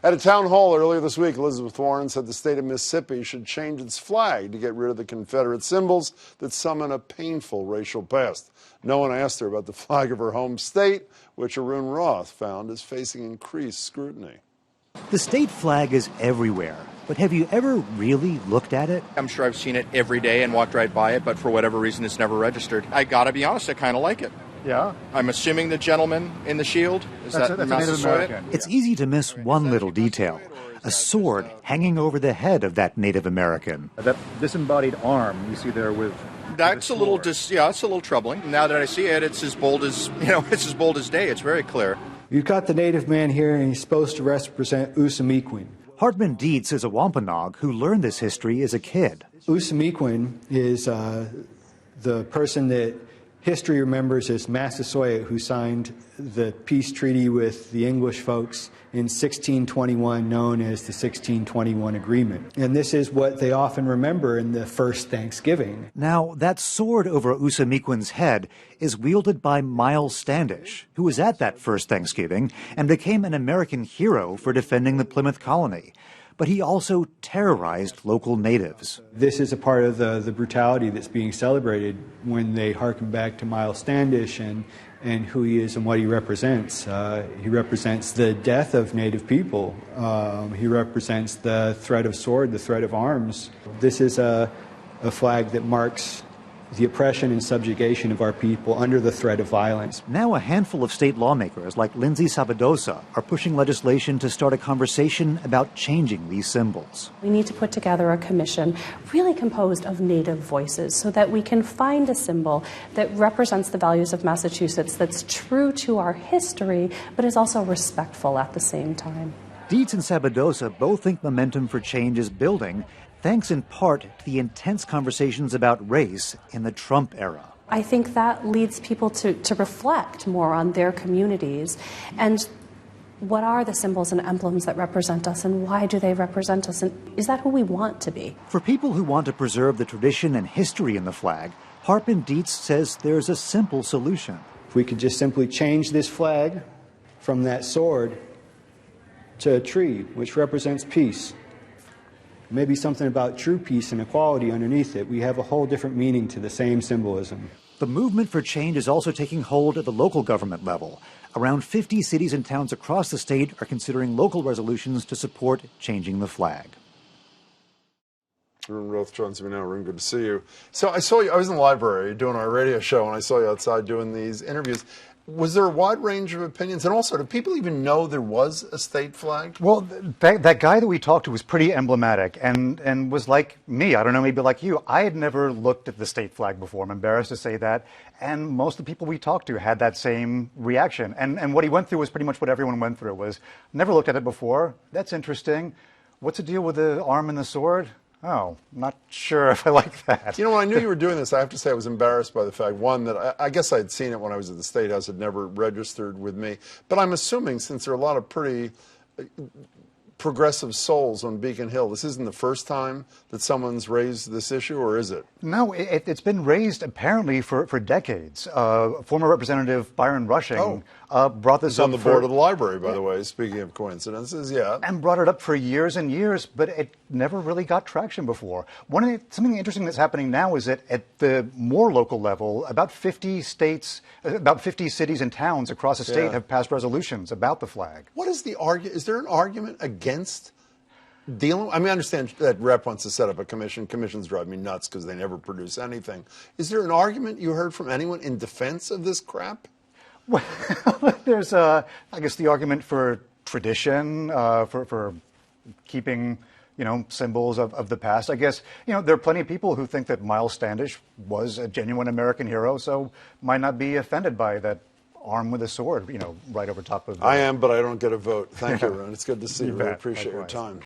At a town hall earlier this week, Elizabeth Warren said the state of Mississippi should change its flag to get rid of the Confederate symbols that summon a painful racial past. No one asked her about the flag of her home state, which Arun Rath found is facing increased scrutiny. The state flag is everywhere, but have you ever really looked at it? I'm sure I've seen it every day and walked right by it, but for whatever reason it's never registered. I gotta be honest, I kind of like it. Yeah? I'm assuming the gentleman in the shield, that's a Native American. It's easy to miss one little detail. A sword hanging over the head of that Native American. That disembodied arm you see there with... That's a little, it's a little troubling. Now that I see it, it's as bold as, it's as bold as day. It's very clear. You've got the native man here, and he's supposed to represent Usamequin. Hartman Dietz is a Wampanoag who learned this history as a kid. Usamequin is the person that history remembers as Massasoit, who signed the peace treaty with the English folks in 1621, known as the 1621 Agreement. And this is what they often remember in the first Thanksgiving. Now, that sword over Usamequin's head is wielded by Miles Standish, who was at that first Thanksgiving and became an American hero for defending the Plymouth colony. But he also terrorized local natives. This is a part of the brutality that's being celebrated when they harken back to Miles Standish and who he is and what he represents. He represents the death of Native people. He represents the threat of sword, the threat of arms. This is a flag that marks the oppression and subjugation of our people under the threat of violence. Now a handful of state lawmakers like Lindsay Sabadosa are pushing legislation to start a conversation about changing these symbols. We need to put together a commission really composed of Native voices so that we can find a symbol that represents the values of Massachusetts, that's true to our history, but is also respectful at the same time. Dietz and Sabadosa both think momentum for change is building, thanks in part to the intense conversations about race in the Trump era. I think that leads people to reflect more on their communities and what are the symbols and emblems that represent us and why do they represent us, and is that who we want to be? For people who want to preserve the tradition and history in the flag, Hartman Dietz says there's a simple solution. If we could just simply change this flag from that sword to a tree, which represents peace. Maybe something about true peace and equality underneath it. We have a whole different meaning to the same symbolism. The movement for change is also taking hold at the local government level. Around 50 cities and towns across the state are considering local resolutions to support changing the flag. Arun Rath joins me now. Arun, good to see you. So I saw you, I was in the library doing our radio show, and I saw you outside doing these interviews. Was there a wide range of opinions? And also, do people even know there was a state flag? Well, that guy that we talked to was pretty emblematic and was like me. I don't know, maybe like you. I had never looked at the state flag before. I'm embarrassed to say that. And most of the people we talked to had that same reaction. And what he went through was pretty much what everyone went through. Was never looked at it before. That's interesting. What's the deal with the arm and the sword? Oh, not sure if I like that. You know, when I knew you were doing this, I have to say I was embarrassed by the fact, one, that I guess I'd seen it when I was at the State House. It never registered with me. But I'm assuming, since there are a lot of pretty progressive souls on Beacon Hill, this isn't the first time that someone's raised this issue, or is it? No, it's been raised apparently for decades. Former Representative Byron Rushing brought this He's up on the board of the library, by the way, speaking of coincidences, yeah. And brought it up for years and years, but it never really got traction before. Something interesting that's happening now is that at the more local level, about 50 cities and towns across the state have passed resolutions about the flag. What is the argument? Is there an argument against dealing? I mean, I understand that Rep wants to set up a commission. Commissions drive me nuts because they never produce anything. Is there an argument you heard from anyone in defense of this crap? Well, there's, I guess, the argument for tradition, for keeping, symbols of the past. I guess, there are plenty of people who think that Miles Standish was a genuine American hero, so might not be offended by that arm with a sword, right over top of. I am, but I don't get a vote. Thank you, Arun. It's good to see you. Really bet. appreciate Likewise. your time.